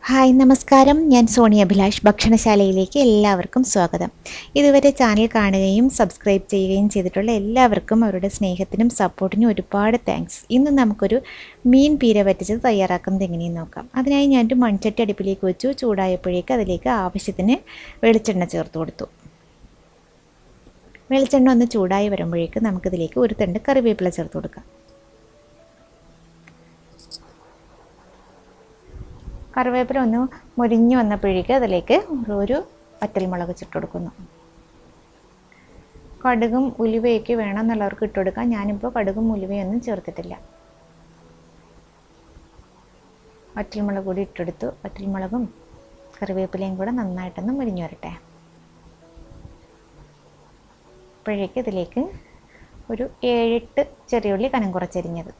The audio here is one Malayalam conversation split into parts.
ഹായ് നമസ്കാരം, ഞാൻ സോണി അഭിലാഷ്. ഭക്ഷണശാലയിലേക്ക് എല്ലാവർക്കും സ്വാഗതം. ഇതുവരെ ചാനൽ കാണുകയും സബ്സ്ക്രൈബ് ചെയ്യുകയും ചെയ്തിട്ടുള്ള എല്ലാവർക്കും അവരുടെ സ്നേഹത്തിനും സപ്പോർട്ടിനും ഒരുപാട് താങ്ക്സ്. ഇന്ന് നമുക്കൊരു മീൻ പീര വറ്റിച്ചത് തയ്യാറാക്കുന്നത് എങ്ങനെയെന്ന് നോക്കാം. അതിനായി ഞാനൊരു മൺചട്ടി അടുപ്പിലേക്ക് വെച്ചു. ചൂടായപ്പോഴേക്ക് അതിലേക്ക് ആവശ്യത്തിന് വെളിച്ചെണ്ണ ചേർത്ത് കൊടുത്തു. വെളിച്ചെണ്ണ ഒന്ന് ചൂടായി വരുമ്പോഴേക്ക് നമുക്കിതിലേക്ക് ഒരു തണ്ട് കറിവേപ്പില ചേർത്ത് കൊടുക്കാം. കറിവേപ്പില ഒന്ന് മുരിഞ്ഞു വന്നപ്പോഴേക്ക് അതിലേക്ക് ഒരു വറ്റൽമുളക് ഇട്ട് കൊടുക്കുന്നു. കടുകും ഉലുവയൊക്കെ വേണമെന്നുള്ളവർക്ക് ഇട്ട് കൊടുക്കാം. ഞാനിപ്പോൾ കടുകും ഉലുവയൊന്നും ചേർത്തിട്ടില്ല. വറ്റൽമുളക് കൂടി ഇട്ടെടുത്തു. വറ്റൽമുളകും കറിവേപ്പിലയും കൂടെ നന്നായിട്ടൊന്ന് മുരിഞ്ഞു വരട്ടെ. അപ്പോഴേക്ക് ഇതിലേക്ക് ഒരു 7-8 ചെറിയ ഉള്ളി കനം കുറച്ചരിഞ്ഞത്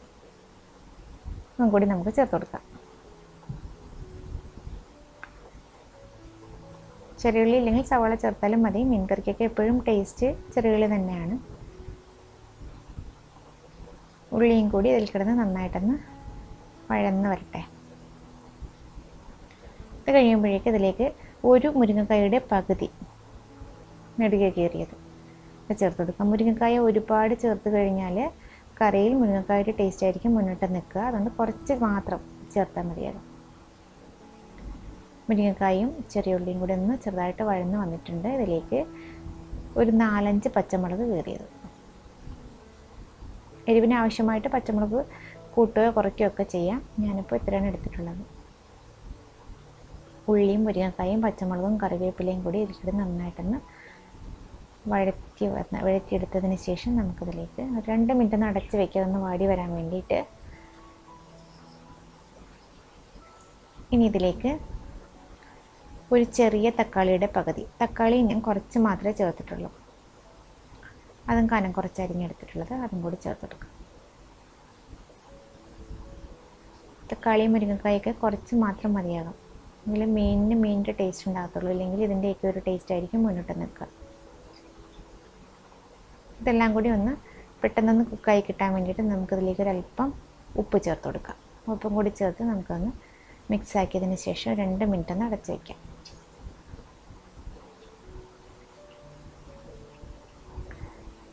അതും കൂടി നമുക്ക് ചേർത്ത് കൊടുക്കാം. ചെറിയുള്ളി ഇല്ലെങ്കിൽ സവാള ചേർത്താലും മതി. മീൻ കറിക്കൊക്കെ എപ്പോഴും ടേസ്റ്റ് ചെറിയുള്ളി തന്നെയാണ്. ഉള്ളിയും കൂടി ഇതിൽ കിടന്ന് നന്നായിട്ടൊന്ന് വഴന്ന് വരട്ടെ. ഇത് കഴിയുമ്പോഴേക്ക് ഇതിലേക്ക് ഒരു മുരിങ്ങക്കായയുടെ പകുതി നെടുകെ കീറിയത് ചേർത്ത് കൊടുക്കാം. മുരിങ്ങക്കായ ഒരുപാട് ചേർത്ത് കഴിഞ്ഞാൽ കറിയിൽ മുരിങ്ങക്കായയുടെ ടേസ്റ്റ് ആയിരിക്കും മുന്നോട്ട് നിൽക്കുക. അതുകൊണ്ട് കുറച്ച് മാത്രം ചേർത്താൽ മതിയാകും. മുരിങ്ങക്കായും ചെറിയ ഉള്ളിയും കൂടി ഒന്ന് ചെറുതായിട്ട് വഴന്ന് വന്നിട്ടുണ്ട്. ഇതിലേക്ക് ഒരു 4-5 പച്ചമുളക് കീറിയത്. എരിവിന് ആവശ്യമായിട്ട് പച്ചമുളക് കൂട്ടുകയോ കുറയ്ക്കുകയോ ഒക്കെ ചെയ്യാം. ഞാനിപ്പോൾ ഇത്രയാണ് എടുത്തിട്ടുള്ളത്. ഉള്ളിയും മുരിങ്ങക്കായും പച്ചമുളകും കറിവേപ്പിലയും കൂടി ഇതിൽ നന്നായിട്ടൊന്ന് വഴറ്റിയെടുത്തതിന് ശേഷം നമുക്കിതിലേക്ക് 2 മിനിറ്റ് ഒന്ന് അടച്ച് വയ്ക്കുക, ഒന്ന് വാടി വരാൻ വേണ്ടിയിട്ട്. ഇനി ഇതിലേക്ക് ഒരു ചെറിയ തക്കാളിയുടെ പകുതി, തക്കാളി ഞാൻ കുറച്ച് മാത്രമേ ചേർത്തിട്ടുള്ളൂ, അതും കനം കുറച്ച് അരിഞ്ഞെടുത്തിട്ടുള്ളത്, അതും കൂടി ചേർത്ത് കൊടുക്കാം. തക്കാളിയും മുരിങ്ങക്കായൊക്കെ കുറച്ച് മാത്രം മതിയാകും. എങ്കിൽ മീനിൻ്റെ ടേസ്റ്റ് ഉണ്ടാകത്തുള്ളൂ. ഇല്ലെങ്കിൽ ഇതിൻ്റെയൊക്കെ ഒരു ടേസ്റ്റ് ആയിരിക്കും മുന്നോട്ട് നിൽക്കുക. ഇതെല്ലാം കൂടി ഒന്ന് പെട്ടെന്നൊന്ന് കുക്കായി കിട്ടാൻ വേണ്ടിയിട്ട് നമുക്കിതിലേക്ക് ഒരല്പം ഉപ്പ് ചേർത്ത് കൊടുക്കാം. ഉപ്പും കൂടി ചേർത്ത് നമുക്കൊന്ന് മിക്സ് ആക്കിയതിന് ശേഷം 2 മിനിറ്റ് ഒന്ന് അടച്ച് വയ്ക്കാം.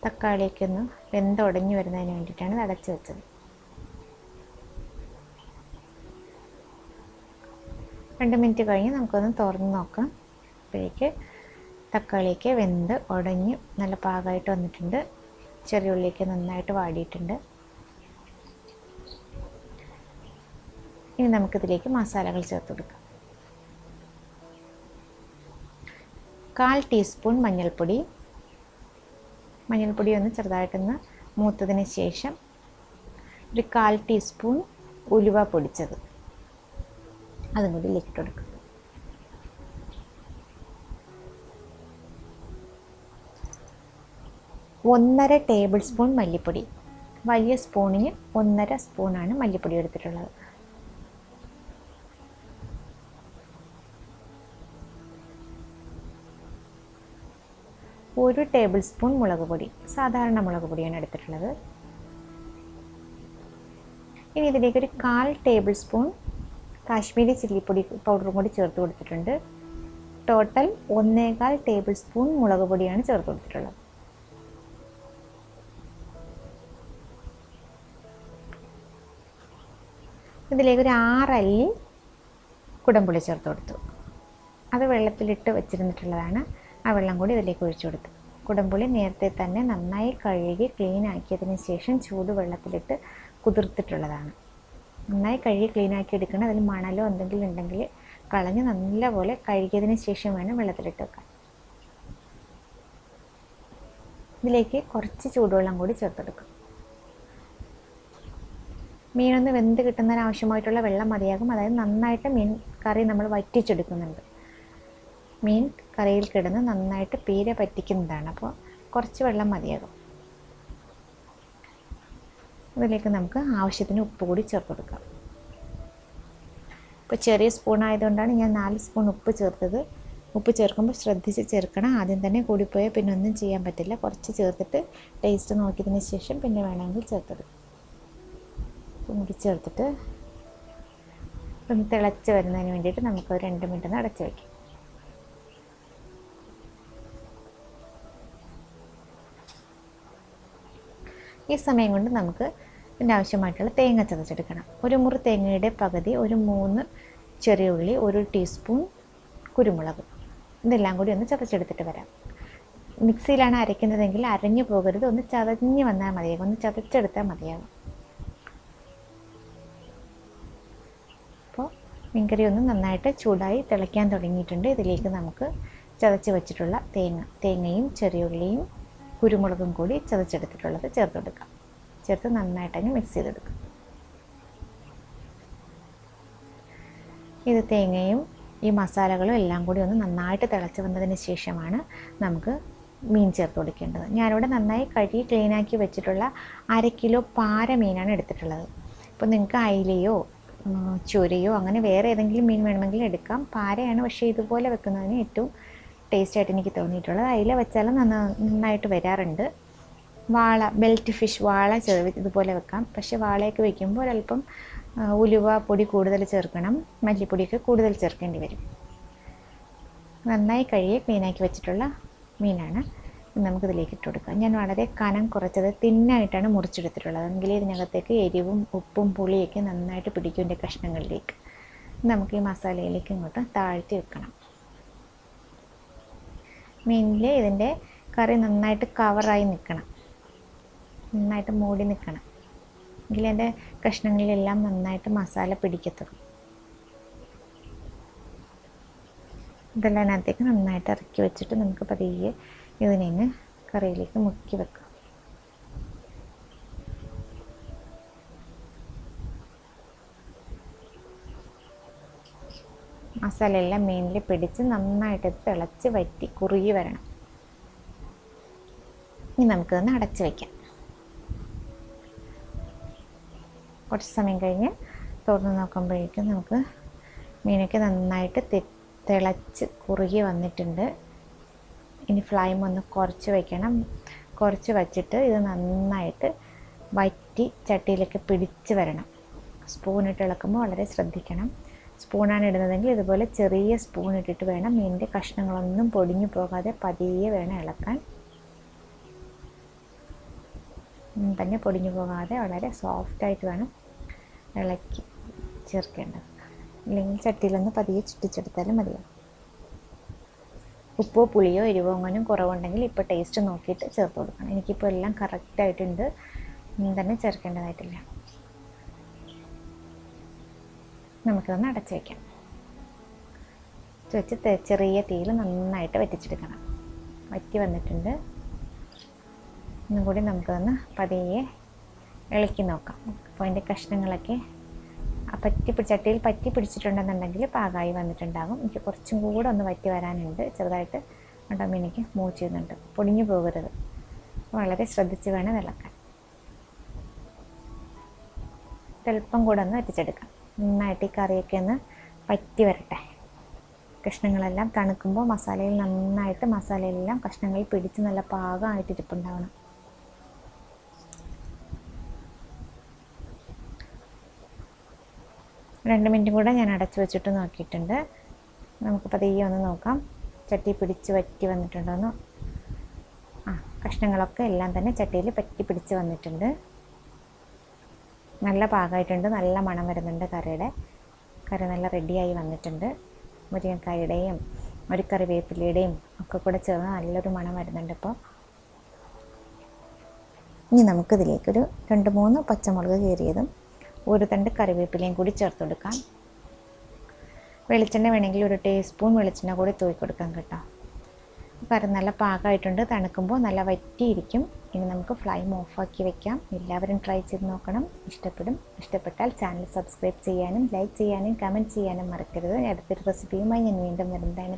തക്കാളിയൊക്കെ ഒന്ന് വെന്തുടഞ്ഞു വരുന്നതിന് വേണ്ടിയിട്ടാണ് ഇത് അടച്ച് വെച്ചത്. 2 മിനിറ്റ് കഴിഞ്ഞ് നമുക്കൊന്ന് തുറന്ന് നോക്കാം. അപ്പോഴേക്ക് തക്കാളിയൊക്കെ വെന്ത് ഉടഞ്ഞ് നല്ല പാകമായിട്ട് വന്നിട്ടുണ്ട്. ചെറിയ ഉള്ളിയൊക്കെ നന്നായിട്ട് വാടിയിട്ടുണ്ട്. ഇനി നമുക്കിതിലേക്ക് മസാലകൾ ചേർത്ത് കൊടുക്കാം. 1/4 ടീസ്പൂൺ മഞ്ഞൾപ്പൊടി ഒന്ന് ചെറുതായിട്ടൊന്ന് മൂത്തതിന് ശേഷം ഒരു 1/4 ടീസ്പൂൺ ഉലുവ പൊടിച്ചത് അതും കൂടി ഇട്ട് കൊടുക്കുക. 1/2 ടേബിൾ സ്പൂൺ മല്ലിപ്പൊടി, വലിയ സ്പൂണിന് 1/2 സ്പൂണാണ് മല്ലിപ്പൊടി എടുത്തിട്ടുള്ളത്. ഒരു ടേബിൾ സ്പൂൺ മുളക് പൊടി, സാധാരണ മുളക് പൊടിയാണ് എടുത്തിട്ടുള്ളത്. ഇനി ഇതിലേക്ക് ഒരു 1/4 ടേബിൾ സ്പൂൺ കാശ്മീരി ചില്ലി പൗഡറും കൂടി ചേർത്ത് കൊടുത്തിട്ടുണ്ട്. ടോട്ടൽ 1/4 ടേബിൾ സ്പൂൺ മുളക് പൊടിയാണ് ചേർത്ത് കൊടുത്തിട്ടുള്ളത്. ഇതിലേക്ക് ഒരു 6 അല്ലി കുടംപുളി ചേർത്ത് കൊടുത്തു. അത് വെള്ളത്തിലിട്ട് വെച്ചിരുന്നിട്ടുള്ളതാണ്. ആ വെള്ളം കൂടി ഇതിലേക്ക് ഒഴിച്ചു കൊടുത്തു. കുടംപുളി നേരത്തെ തന്നെ നന്നായി കഴുകി ക്ലീൻ ആക്കിയതിന് ശേഷം ചൂടുവെള്ളത്തിലിട്ട് കുതിർത്തിട്ടുള്ളതാണ്. നന്നായി കഴുകി ക്ലീൻ ആക്കി എടുക്കണം. അതിൽ മണലോ എന്തെങ്കിലും ഉണ്ടെങ്കിൽ കളഞ്ഞ് നല്ലപോലെ കഴുകിയതിന് ശേഷം വേണം വെള്ളത്തിലിട്ട് വെക്കാൻ. ഇതിലേക്ക് കുറച്ച് ചൂടുവെള്ളം കൂടി ചേർത്തെടുക്കും. മീനൊന്ന് വെന്ത് കിട്ടുന്നതിനാവശ്യമായിട്ടുള്ള വെള്ളം മതിയാകും. അതായത് നന്നായിട്ട് മീൻ കറി നമ്മൾ വറ്റിച്ചെടുക്കുന്നുണ്ട്. മീൻ കറിയിൽ കിടന്ന് നന്നായിട്ട് പീര പറ്റിക്കുന്നതാണ്. അപ്പോൾ കുറച്ച് വെള്ളം മതിയാകും. ഇതിലേക്ക് നമുക്ക് ആവശ്യത്തിന് ഉപ്പ് കൂടി ചേർത്ത് കൊടുക്കാം. ഇപ്പോൾ ചെറിയ സ്പൂൺ ആയതുകൊണ്ടാണ് ഞാൻ 4 സ്പൂൺ ഉപ്പ് ചേർത്തത്. ഉപ്പ് ചേർക്കുമ്പോൾ ശ്രദ്ധിച്ച് ചേർക്കണം. ആദ്യം തന്നെ കൂടിപ്പോയാൽ പിന്നെ ഒന്നും ചെയ്യാൻ പറ്റില്ല. കുറച്ച് ചേർത്തിട്ട് ടേസ്റ്റ് നോക്കിയതിന് ശേഷം പിന്നെ വേണമെങ്കിൽ ചേർത്തെടുക്കും. ഉപ്പ് കൂടി ചേർത്തിട്ട് ഒന്ന് തിളച്ച് വരുന്നതിന് വേണ്ടിയിട്ട് നമുക്ക് 2 മിനിറ്റ് ഒന്ന് അടച്ച് വയ്ക്കാം. ഈ സമയം കൊണ്ട് നമുക്ക് ഇതിൻ്റെ ആവശ്യമായിട്ടുള്ള തേങ്ങ ചതച്ചെടുക്കണം. ഒരു മുറി തേങ്ങയുടെ പകുതി, ഒരു 3 ചെറിയ ഉള്ളി, 1 ടീസ്പൂൺ കുരുമുളക്, ഇതെല്ലാം കൂടി ഒന്ന് ചതച്ചെടുത്തിട്ട് വരാം. മിക്സിയിലാണ് അരയ്ക്കുന്നതെങ്കിൽ അരഞ്ഞു പോകരുത്, ഒന്ന് ചതഞ്ഞ് വന്നാൽ മതിയാകും, ഒന്ന് ചതച്ചെടുത്താൽ മതിയാകും. അപ്പോൾ മീൻകറി ഒന്ന് നന്നായിട്ട് ചൂടായി തിളയ്ക്കാൻ തുടങ്ങിയിട്ടുണ്ട്. ഇതിലേക്ക് നമുക്ക് ചതച്ച് വെച്ചിട്ടുള്ള തേങ്ങയും ചെറിയുള്ളിയും കുരുമുളകും കൂടി ചതച്ചെടുത്തിട്ടുള്ളത് ചേർത്ത് കൊടുക്കാം. ചേർത്ത് നന്നായിട്ടങ്ങ് മിക്സ് ചെയ്തെടുക്കാം. ഇത് തേങ്ങയും ഈ മസാലകളും എല്ലാം കൂടി ഒന്ന് നന്നായിട്ട് തിളച്ച് വന്നതിന് ശേഷമാണ് നമുക്ക് മീൻ ചേർത്ത് കൊടുക്കേണ്ടത്. ഞാനിവിടെ നന്നായി കഴുകി ക്ലീനാക്കി വെച്ചിട്ടുള്ള 1/2 കിലോ പാര മീനാണ് എടുത്തിട്ടുള്ളത്. ഇപ്പോൾ നിങ്ങൾക്ക് അയിലയോ ചുരയോ അങ്ങനെ വേറെ ഏതെങ്കിലും മീൻ വേണമെങ്കിൽ എടുക്കാം. പാരയാണ് പക്ഷേ ഇതുപോലെ വെക്കുന്നതിന് ഏറ്റവും ടേസ്റ്റായിട്ട് എനിക്ക് തോന്നിയിട്ടുള്ളത്. അയില വെച്ചാലും നന്നായിട്ട് വരാറുണ്ട്. വാള, ബെൽറ്റ് ഫിഷ്, വാള ഇതുപോലെ വെക്കാം. പക്ഷേ വാളയൊക്കെ വയ്ക്കുമ്പോൾ ഒരല്പം ഉലുവ പൊടി കൂടുതൽ ചേർക്കണം, മല്ലിപ്പൊടിയൊക്കെ കൂടുതൽ ചേർക്കേണ്ടി വരും. നന്നായി കഴുകി ക്ലീനാക്കി വെച്ചിട്ടുള്ള മീനാണ്. നമുക്കിതിലേക്ക് ഇട്ട് കൊടുക്കാം. ഞാൻ വളരെ കനം കുറച്ചത് തിന്നായിട്ടാണ് മുറിച്ചെടുത്തിട്ടുള്ളത്. എങ്കിൽ ഇതിനകത്തേക്ക് എരിവും ഉപ്പും പുളിയൊക്കെ നന്നായിട്ട് പിടിക്കും എൻ്റെ കഷ്ണങ്ങളിലേക്ക്. നമുക്ക് ഈ മസാലയിലേക്ക് ഇങ്ങോട്ട് താഴ്ത്തി വെക്കണം. മീനിൽ ഇതിൻ്റെ കറി നന്നായിട്ട് കവറായി നിൽക്കണം, നന്നായിട്ട് മൂടി നിൽക്കണം. എങ്കിൽ എൻ്റെ കഷ്ണങ്ങളിലെല്ലാം നന്നായിട്ട് മസാല പിടിക്കത്തുള്ളൂ. ഇതെല്ലാം അതിനകത്തേക്ക് നന്നായിട്ട് ഇറക്കി വെച്ചിട്ട് നമുക്ക് പതിയെ ഇതിനെ കറിയിലേക്ക് മുക്കി വെക്കാം. മസാല എല്ലാം മീനിൽ പിടിച്ച് നന്നായിട്ട് തിളച്ച് വറ്റി കുറുകി വരണം. ഇനി നമുക്കിതൊന്ന് അടച്ച് വയ്ക്കാം. കുറച്ച് സമയം കഴിഞ്ഞ് തുറന്ന് നോക്കുമ്പോഴേക്കും നമുക്ക് മീനൊക്കെ നന്നായിട്ട് തിളച്ച് കുറുകി വന്നിട്ടുണ്ട്. ഇനി ഫ്ലെയിം ഒന്ന് കുറച്ച് വയ്ക്കണം. കുറച്ച് വച്ചിട്ട് ഇത് നന്നായിട്ട് വറ്റി ചട്ടിയിലൊക്കെ പിടിച്ച് വരണം. സ്പൂണിട്ട് ഇളക്കുമ്പോൾ വളരെ ശ്രദ്ധിക്കണം. സ്പൂണാണ് ഇടുന്നതെങ്കിൽ ഇതുപോലെ ചെറിയ സ്പൂൺ ഇട്ടിട്ട് വേണം. മീനിൻ്റെ കഷ്ണങ്ങളൊന്നും പൊടിഞ്ഞു പോകാതെ പതിയെ വേണം ഇളക്കാൻ. തന്നെ പൊടിഞ്ഞു പോകാതെ വളരെ സോഫ്റ്റായിട്ട് വേണം ഇളക്കി ചേർക്കേണ്ടത്. അല്ലെങ്കിൽ ചട്ടിയിലൊന്ന് പതിയെ ചുറ്റിച്ചെടുത്താലും മതിയാവും. ഉപ്പോ പുളിയോ എരിവോ അങ്ങനെ കുറവുണ്ടെങ്കിൽ ഇപ്പോൾ ടേസ്റ്റ് നോക്കിയിട്ട് ചേർത്ത് കൊടുക്കണം. എനിക്കിപ്പോൾ എല്ലാം കറക്റ്റായിട്ടുണ്ട്, തന്നെ ചേർക്കേണ്ടതായിട്ടില്ല. നമുക്കിതൊന്ന് അടച്ച് വയ്ക്കാം. വെച്ച് ചെറിയ തീയിൽ നന്നായിട്ട് വറ്റിച്ചെടുക്കണം. വറ്റി വന്നിട്ടുണ്ട്. ഒന്നും കൂടി നമുക്കതൊന്ന് പതിയെ ഇളക്കി നോക്കാം. അപ്പോൾ അതിൻ്റെ കഷ്ണങ്ങളൊക്കെ ചട്ടിയിൽ പറ്റി പിടിച്ചിട്ടുണ്ടെന്നുണ്ടെങ്കിൽ പാകമായി വന്നിട്ടുണ്ടാകും. എനിക്ക് കുറച്ചും കൂടെ ഒന്ന് വറ്റി വരാനുണ്ട്. ചെറുതായിട്ട് മീനിക്ക് മൂവ് ചെയ്യുന്നുണ്ട്. പൊടിഞ്ഞു പോകരുത്, വളരെ ശ്രദ്ധിച്ച് വേണം ഇളക്കാൻ. അല്പം കൂടെ ഒന്ന് വറ്റിച്ചെടുക്കാം. നന്നായിട്ട് ഈ കറിയൊക്കെ ഒന്ന് വറ്റി വരട്ടെ. കഷ്ണങ്ങളെല്ലാം തണുക്കുമ്പോൾ മസാലയെല്ലാം കഷ്ണങ്ങളിൽ പിടിച്ച് നല്ല പാകമായിട്ട് ഇരിപ്പുണ്ടാവണം. രണ്ട് മിനിറ്റും കൂടെ ഞാൻ അടച്ചു വെച്ചിട്ട് നോക്കിയിട്ടുണ്ട്. നമുക്ക് പതിയെ ഒന്ന് നോക്കാം ചട്ടി പിടിച്ച് വറ്റി വന്നിട്ടുണ്ടോയെന്ന്. കഷ്ണങ്ങളൊക്കെ എല്ലാം തന്നെ ചട്ടിയിൽ പറ്റി പിടിച്ച് വന്നിട്ടുണ്ട്. നല്ല പാകമായിട്ടുണ്ട്, നല്ല മണം വരുന്നുണ്ട് കറിയുടെ. കറി നല്ല റെഡിയായി വന്നിട്ടുണ്ട്. മുരിങ്ങക്കായുടെയും ഒരു കറിവേപ്പിലയുടെയും ഒക്കെ കൂടെ ചേർന്ന് നല്ലൊരു മണം വരുന്നുണ്ട്. ഇപ്പോൾ ഇനി നമുക്കിതിലേക്കൊരു 2-3 പച്ചമുളക് കീറിയതും 1 തണ്ട് കറിവേപ്പിലയും കൂടി ചേർത്ത് കൊടുക്കാം. വെളിച്ചെണ്ണ വേണമെങ്കിൽ 1 ടീസ്പൂൺ വെളിച്ചെണ്ണ കൂടി തൂക്കി കൊടുക്കാം കേട്ടോ. കറി നല്ല പാകമായിട്ടുണ്ട്. തണുക്കുമ്പോൾ നല്ല വറ്റിയിരിക്കും. ഇനി നമുക്ക് ഫ്ലെയിം ഓഫാക്കി വെക്കാം. എല്ലാവരും ട്രൈ ചെയ്ത് നോക്കണം, ഇഷ്ടപ്പെടും. ഇഷ്ടപ്പെട്ടാൽ ചാനൽ സബ്സ്ക്രൈബ് ചെയ്യാനും ലൈക്ക് ചെയ്യാനും കമൻറ്റ് ചെയ്യാനും മറക്കരുത്. അടുത്തൊരു റെസിപ്പിയുമായി ഞാൻ വീണ്ടും വരുന്നതാണ്.